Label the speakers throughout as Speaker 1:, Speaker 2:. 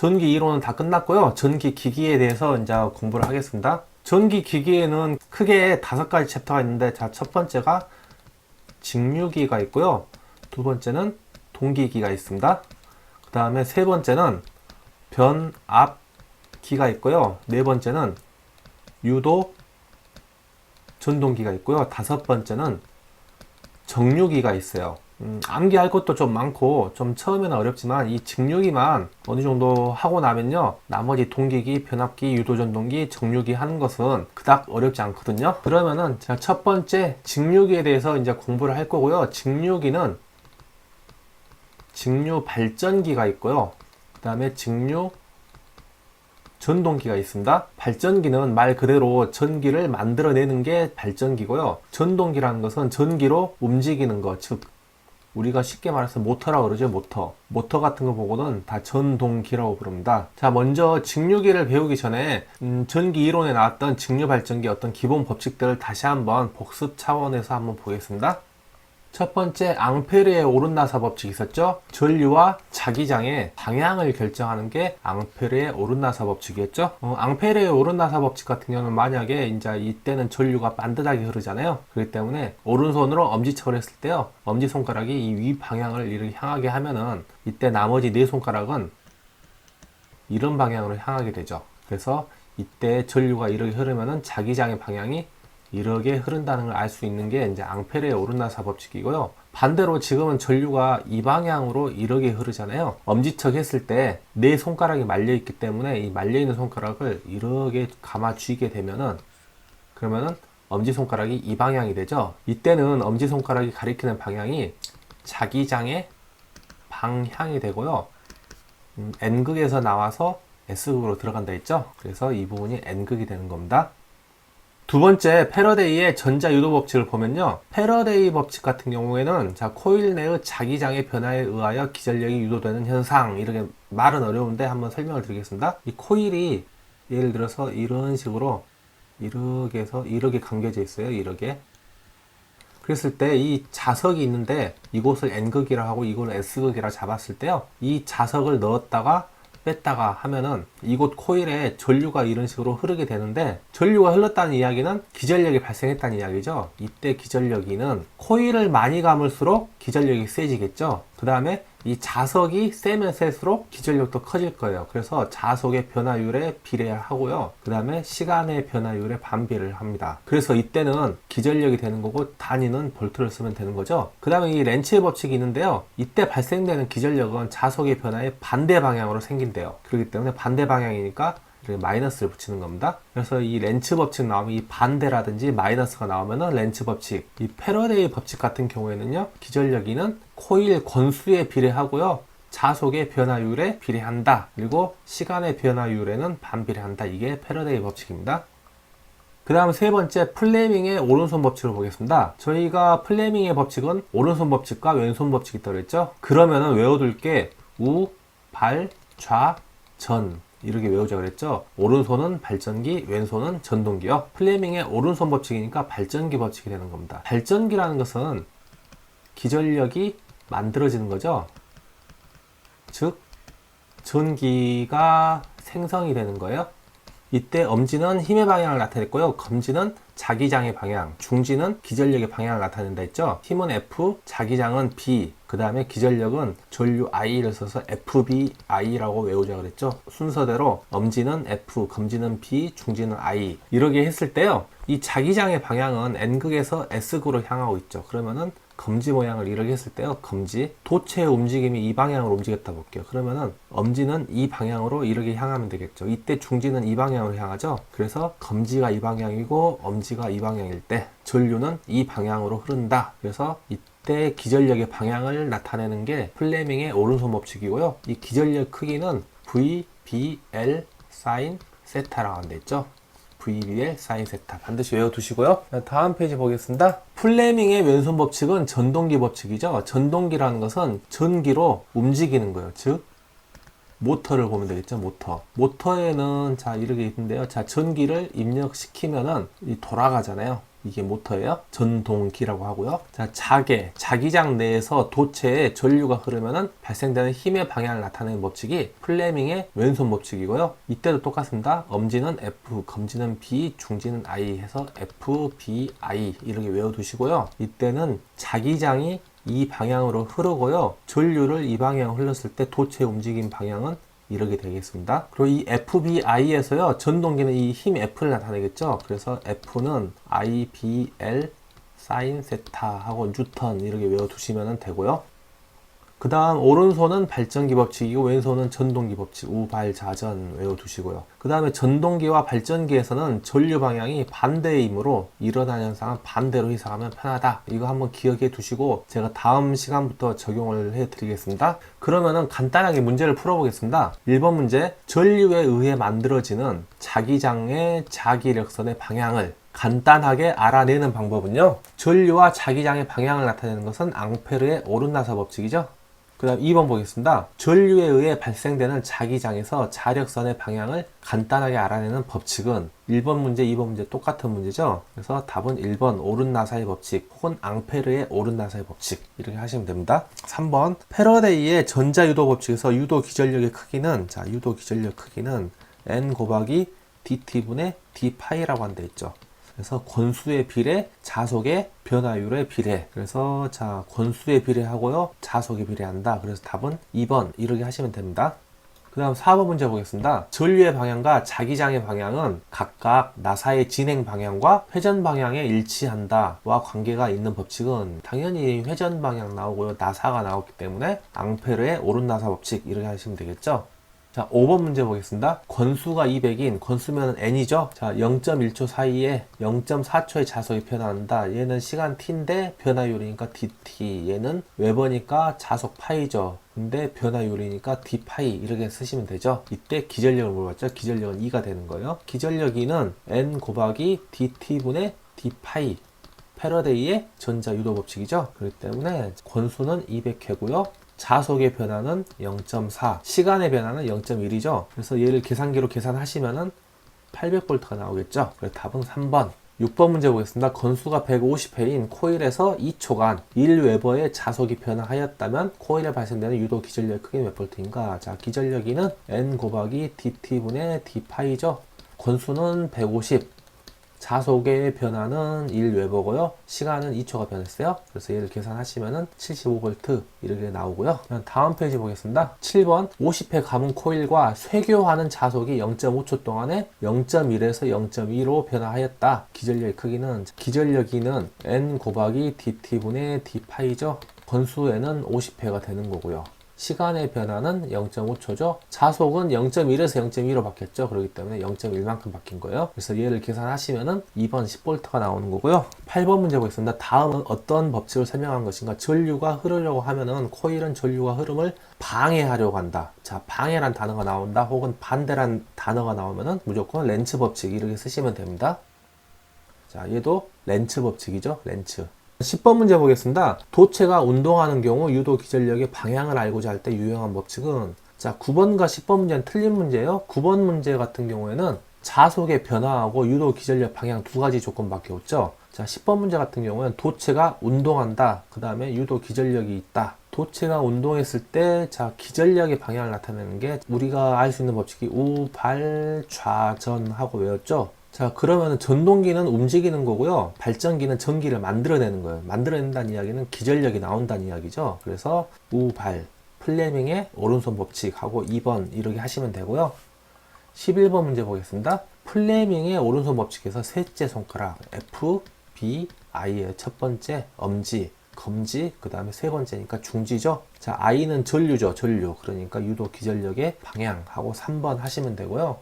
Speaker 1: 전기 이론은 다 끝났고요. 전기 기기에 대해서 이제 공부를 하겠습니다. 전기 기기에는 크게 5가지 챕터가 있는데, 자, 첫 번째가 직류기가 있고요. 두 번째는 동기기가 있습니다. 그 다음에 세 번째는 변압기가 있고요. 네 번째는 유도 전동기가 있고요. 다섯 번째는 정류기가 있어요. 암기할 것도 좀 많고 좀 처음에는 어렵지만 이 직류기만 어느 정도 하고 나면요, 나머지 동기기, 변압기, 유도전동기, 정류기 하는 것은 그닥 어렵지 않거든요. 그러면은 제가 첫 번째 직류기에 대해서 이제 공부를 할 거고요. 직류기는 직류 발전기가 있고요. 그 다음에 직류 전동기가 있습니다. 발전기는 말 그대로 전기를 만들어내는 게 발전기고요. 전동기라는 것은 전기로 움직이는 것, 즉 우리가 쉽게 말해서 모터라고 그러죠. 모터 같은 거 보고는 다 전동기라고 부릅니다. 자, 먼저 직류기를 배우기 전에 전기 이론에 나왔던 직류 발전기 어떤 기본 법칙들을 다시 한번 복습 차원에서 한번 보겠습니다. 첫 번째, 앙페르의 오른나사 법칙이 있었죠. 전류와 자기장의 방향을 결정하는 게 앙페르의 오른나사 법칙이었죠. 앙페르의 오른나사 법칙 같은 경우는 만약에 이제 이때는 전류가 반듯하게 흐르잖아요. 그렇기 때문에 오른손으로 엄지척을 했을 때요, 엄지손가락이 이 위 방향을 이렇게 향하게 하면은 이때 나머지 네 손가락은 이런 방향으로 향하게 되죠. 그래서 이때 전류가 이렇게 흐르면은 자기장의 방향이 이렇게 흐른다는 걸 알 수 있는 게 이제 앙페르의 오른나사 법칙이고요. 반대로 지금은 전류가 이 방향으로 이렇게 흐르잖아요. 엄지척 했을 때 내 손가락이 말려 있기 때문에 이 말려 있는 손가락을 이렇게 감아 쥐게 되면은, 그러면은 엄지손가락이 이 방향이 되죠. 이때는 엄지손가락이 가리키는 방향이 자기장의 방향이 되고요. N극에서 나와서 S극으로 들어간다 했죠. 그래서 이 부분이 N극이 되는 겁니다. 두 번째, 패러데이의 전자유도 법칙을 보면요, 패러데이 법칙 같은 경우에는 자, 코일 내의 자기장의 변화에 의하여 기전력이 유도되는 현상, 이렇게 말은 어려운데 한번 설명을 드리겠습니다. 이 코일이 예를 들어서 이런 식으로 이렇게 해서 이렇게 감겨져 있어요. 이렇게. 그랬을 때 이 자석이 있는데 이곳을 N극이라 하고 이곳을 S극이라 잡았을 때요, 이 자석을 넣었다가 뺐다가 하면은 이곳 코일에 전류가 이런 식으로 흐르게 되는데, 전류가 흘렀다는 이야기는 기전력이 발생했다는 이야기죠. 이때 기전력이는 코일을 많이 감을수록 기전력이 세지겠죠. 그 다음에 이 자석이 세면 셀수록 기전력도 커질 거예요. 그래서 자석의 변화율에 비례하고요. 그 다음에 시간의 변화율에 반비를 합니다. 그래서 이때는 기전력이 되는 거고 단위는 볼트를 쓰면 되는 거죠. 그 다음에 이 렌츠의 법칙이 있는데요. 이때 발생되는 기전력은 자석의 변화에 반대 방향으로 생긴대요. 그렇기 때문에 반대 방향이니까 이렇게 마이너스를 붙이는 겁니다. 그래서 이 렌츠 법칙 나오면 이 반대라든지 마이너스가 나오면은 렌츠 법칙, 이 패러데이 법칙 같은 경우에는요, 기전력이는 코일 권수에 비례하고요, 자속의 변화율에 비례한다. 그리고 시간의 변화율에는 반비례한다. 이게 패러데이 법칙입니다. 그 다음 세 번째, 플레밍의 오른손 법칙을 보겠습니다. 저희가 플레밍의 법칙은 오른손 법칙과 왼손 법칙이 있다고 했죠. 그러면은 외워둘 게 우, 발, 좌, 전, 이렇게 외우자 그랬죠. 오른손은 발전기, 왼손은 전동기요. 플레밍의 오른손 법칙이니까 발전기 법칙이 되는 겁니다. 발전기라는 것은 기전력이 만들어지는 거죠. 즉 전기가 생성이 되는 거예요. 이때 엄지는 힘의 방향을 나타냈고요. 검지는 자기장의 방향, 중지는 기전력의 방향을 나타낸다 했죠. 힘은 F, 자기장은 B, 그 다음에 기전력은 전류 I를 써서 FBI라고 외우자 그랬죠. 순서대로 엄지는 F, 검지는 B, 중지는 I, 이렇게 했을 때요, 이 자기장의 방향은 N극에서 S극으로 향하고 있죠. 그러면은 검지 모양을 이렇게 했을 때요, 검지 도체의 움직임이 이 방향으로 움직였다 볼게요. 그러면은 엄지는 이 방향으로 이렇게 향하면 되겠죠. 이때 중지는 이 방향으로 향하죠. 그래서 검지가 이 방향이고 엄지가 이 방향일 때 전류는 이 방향으로 흐른다. 그래서 이때 기전력의 방향을 나타내는 게 플레밍의 오른손 법칙이고요. 이 기전력 크기는 V, B, L, 사인, 세타라고 한다 했죠. VBL 사인 세타 반드시 외워두시고요. 다음 페이지 보겠습니다. 플레밍의 왼손 법칙은 전동기 법칙이죠. 전동기라는 것은 전기로 움직이는 거예요. 즉 모터를 보면 되겠죠. 모터에는 자 이렇게 있는데요. 자 전기를 입력시키면은 이 돌아가잖아요. 이게 모터예요. 전동기라고 하고요. 자, 자기장 내에서 도체에 전류가 흐르면은 발생되는 힘의 방향을 나타내는 법칙이 플레밍의 왼손 법칙이고요. 이때도 똑같습니다. 엄지는 F, 검지는 B, 중지는 I 해서 F, B, I 이렇게 외워두시고요. 이때는 자기장이 이 방향으로 흐르고요. 전류를 이 방향으로 흘렀을 때 도체의 움직임 방향은 이렇게 되겠습니다. 그리고 이 FBI에서요, 전동기는 이 힘 F를 나타내겠죠. 그래서 F는 IBL 사인 세타 하고 뉴턴 이렇게 외워두시면 되고요. 그 다음 오른손은 발전기 법칙이고 왼손은 전동기 법칙, 우발자전 외워두시고요. 그 다음에 전동기와 발전기에서는 전류 방향이 반대이므로 일어나는 현상은 반대로 해석하면 편하다. 이거 한번 기억해 두시고 제가 다음 시간부터 적용을 해 드리겠습니다. 그러면은 간단하게 문제를 풀어보겠습니다. 1번 문제, 전류에 의해 만들어지는 자기장의 자기력선의 방향을 간단하게 알아내는 방법은요, 전류와 자기장의 방향을 나타내는 것은 앙페르의 오른나사 법칙이죠. 그 다음 2번 보겠습니다. 전류에 의해 발생되는 자기장에서 자력선의 방향을 간단하게 알아내는 법칙은 1번 문제, 2번 문제 똑같은 문제죠. 그래서 답은 1번 오른나사의 법칙 혹은 앙페르의 오른나사의 법칙 이렇게 하시면 됩니다. 3번 패러데이의 전자유도 법칙에서 유도 기전력의 크기는, 자, 유도 기전력 크기는 N 곱하기 dt분의 d파이라고 한데 있죠. 그래서 권수의 비례, 자속의 변화율의 비례. 그래서 자, 권수의 비례하고요, 자속의 비례한다. 그래서 답은 2번 이렇게 하시면 됩니다. 그 다음 4번 문제 보겠습니다. 전류의 방향과 자기장의 방향은 각각 나사의 진행 방향과 회전 방향에 일치한다와 관계가 있는 법칙은 당연히 회전 방향 나오고요, 나사가 나오기 때문에 앙페르의 오른나사 법칙 이렇게 하시면 되겠죠. 자, 5번 문제 보겠습니다. 권수가 200인, 권수면 n이죠. 자, 0.1초 사이에 0.4초의 자속이 변화한다. 얘는 시간 t인데 변화율이니까 dt. 얘는 웨버니까 자속 파이죠. 근데 변화율이니까 d파이 이렇게 쓰시면 되죠. 이때 기전력을 물어봤죠. 기전력은 2가 되는 거예요. 기전력 2는 n 곱하기 dt분의 d파이. 패러데이의 전자유도 법칙이죠. 그렇기 때문에 권수는 200회고요. 자속의 변화는 0.4, 시간의 변화는 0.1이죠. 그래서 얘를 계산기로 계산하시면은 800V가 나오겠죠. 그래서 답은 3번. 6번 문제 보겠습니다. 건수가 150회인 코일에서 2초간 1웨버의 자속이 변화하였다면 코일에 발생되는 유도 기전력의 크기는 몇 볼트인가? 자, 기전력이는 N 곱하기 dt분의 d파이죠. 건수는 150, 자속의 변화는 1웨버고요. 시간은 2초가 변했어요. 그래서 얘를 계산하시면은 75V 이렇게 나오고요. 다음 페이지 보겠습니다. 7번 50회 가문 코일과 쇄교하는 자속이 0.5초 동안에 0.1에서 0.2로 변화하였다. 기전력의 크기는, 기전력이는 N 곱하기 dt분의 d파이죠. 건수에는 50회가 되는 거고요. 시간의 변화는 0.5초죠. 자속은 0.1에서 0.2로 바뀌었죠. 그렇기 때문에 0.1만큼 바뀐 거예요. 그래서 얘를 계산하시면은 2번 10V가 나오는 거고요. 8번 문제 보겠습니다. 다음은 어떤 법칙을 설명한 것인가? 전류가 흐르려고 하면은 코일은 전류가 흐름을 방해하려고 한다. 자, 방해란 단어가 나온다. 혹은 반대란 단어가 나오면은 무조건 렌츠 법칙 이렇게 쓰시면 됩니다. 자, 얘도 렌츠 법칙이죠. 렌츠. 10번 문제 보겠습니다. 도체가 운동하는 경우 유도 기전력의 방향을 알고자 할 때 유용한 법칙은, 자, 9번과 10번 문제는 틀린 문제예요. 9번 문제 같은 경우에는 자속의 변화하고 유도 기전력 방향 두 가지 조건밖에 없죠. 자, 10번 문제 같은 경우에는 도체가 운동한다. 그 다음에 유도 기전력이 있다. 도체가 운동했을 때, 자, 기전력의 방향을 나타내는 게 우리가 알 수 있는 법칙이 우발좌전하고 외웠죠. 자, 그러면 전동기는 움직이는 거고요. 발전기는 전기를 만들어내는 거예요. 만들어낸다는 이야기는 기전력이 나온다는 이야기죠. 그래서 우발, 플레밍의 오른손 법칙하고 2번 이렇게 하시면 되고요. 11번 문제 보겠습니다. 플레밍의 오른손 법칙에서 셋째 손가락 F, B, I의 첫 번째 엄지, 검지, 그 다음에 세 번째니까 중지죠. 자, I는 전류죠. 전류. 그러니까 유도 기전력의 방향하고 3번 하시면 되고요.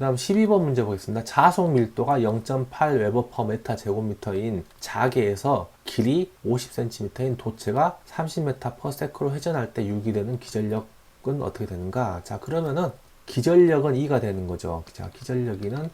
Speaker 1: 그 다음 12번 문제 보겠습니다. 자속 밀도가 0.8웨버 퍼 메타 제곱미터인 자계에서 길이 50cm인 도체가 30m per sec로 회전할 때 유기되는 기전력은 어떻게 되는가? 자, 그러면은 기전력은 2가 되는 거죠. 자, 기전력2는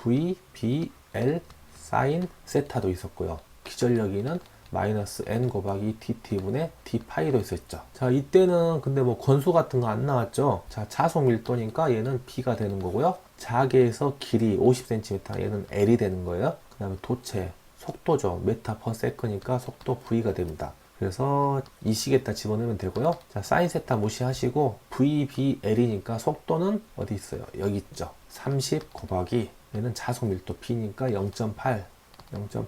Speaker 1: V, B, L, 사인, 세타도 있었고요. 기전력2는 마이너스 n 곱하기 dt분의 d파이도 있었죠. 자, 이때는 근데 뭐 건수 같은 거 안 나왔죠. 자, 자속 밀도니까 얘는 b가 되는 거고요. 자계에서 길이 50cm, 얘는 l이 되는 거예요. 그 그 다음에 도체, 속도죠. 메타 퍼 세컨이니까 속도 V가 됩니다. 그래서 이 식에다 집어넣으면 되고요. 자, 사인 세타 무시하시고 VBL이니까 속도는 어디 있어요? 여기 있죠. 30 곱하기 얘는 자속 밀도 B니까 0.8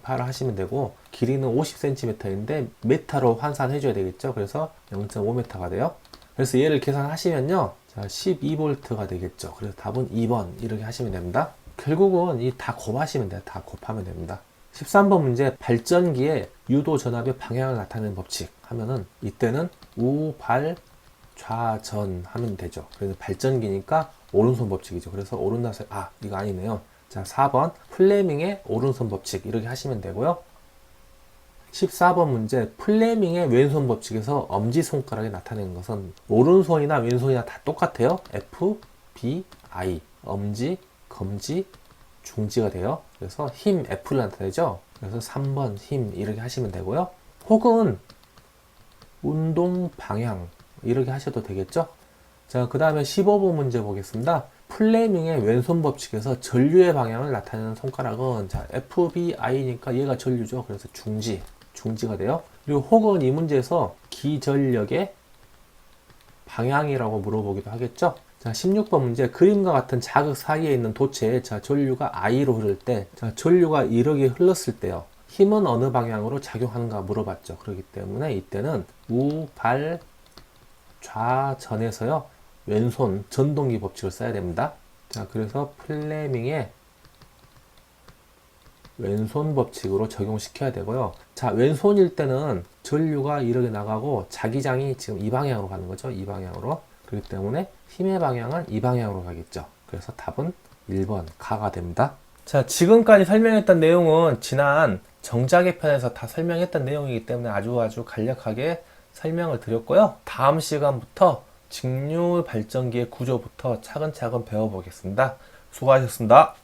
Speaker 1: 하시면 되고, 길이는 50cm인데 메타로 환산해 줘야 되겠죠. 그래서 0.5m가 돼요. 그래서 얘를 계산하시면요, 자, 12V가 되겠죠. 그래서 답은 2번 이렇게 하시면 됩니다. 결국은 이 다 곱하시면 돼요. 다 곱하면 됩니다. 13번 문제, 발전기의 유도 전압의 방향을 나타내는 법칙 하면은 이때는 우발 좌전 하면 되죠. 그래서 발전기니까 오른손 법칙이죠. 그래서 오른나서 이거 아니네요. 자, 4번 플레밍의 오른손 법칙 이렇게 하시면 되고요. 14번 문제, 플레밍의 왼손 법칙에서 엄지손가락이 나타내는 것은 오른손이나 왼손이나 다 똑같아요. F, B, I 엄지, 검지, 중지가 돼요. 그래서 힘 F를 나타내죠. 그래서 3번 힘 이렇게 하시면 되고요. 혹은 운동 방향 이렇게 하셔도 되겠죠. 자, 그 다음에 15번 문제 보겠습니다. 플레밍의 왼손 법칙에서 전류의 방향을 나타내는 손가락은, 자, FBI니까 얘가 전류죠. 그래서 중지가 돼요. 그리고 혹은 이 문제에서 기전력의 방향이라고 물어보기도 하겠죠. 자, 16번 문제, 그림과 같은 자극 사이에 있는 도체에, 자, 전류가 I로 흐를 때, 자, 전류가 이렇게 흘렀을 때요, 힘은 어느 방향으로 작용하는가 물어봤죠. 그렇기 때문에 이때는 우발 좌전에서요, 왼손 전동기 법칙을 써야 됩니다. 자, 그래서 플레밍의 왼손 법칙으로 적용시켜야 되고요. 자, 왼손일 때는 전류가 이렇게 나가고 자기장이 지금 이 방향으로 가는 거죠. 이 방향으로. 그렇기 때문에 힘의 방향은 이 방향으로 가겠죠. 그래서 답은 1번 가가 됩니다. 자, 지금까지 설명했던 내용은 지난 정자계 편에서 다 설명했던 내용이기 때문에 아주 간략하게 설명을 드렸고요. 다음 시간부터 직류 발전기의 구조부터 차근차근 배워보겠습니다. 수고하셨습니다.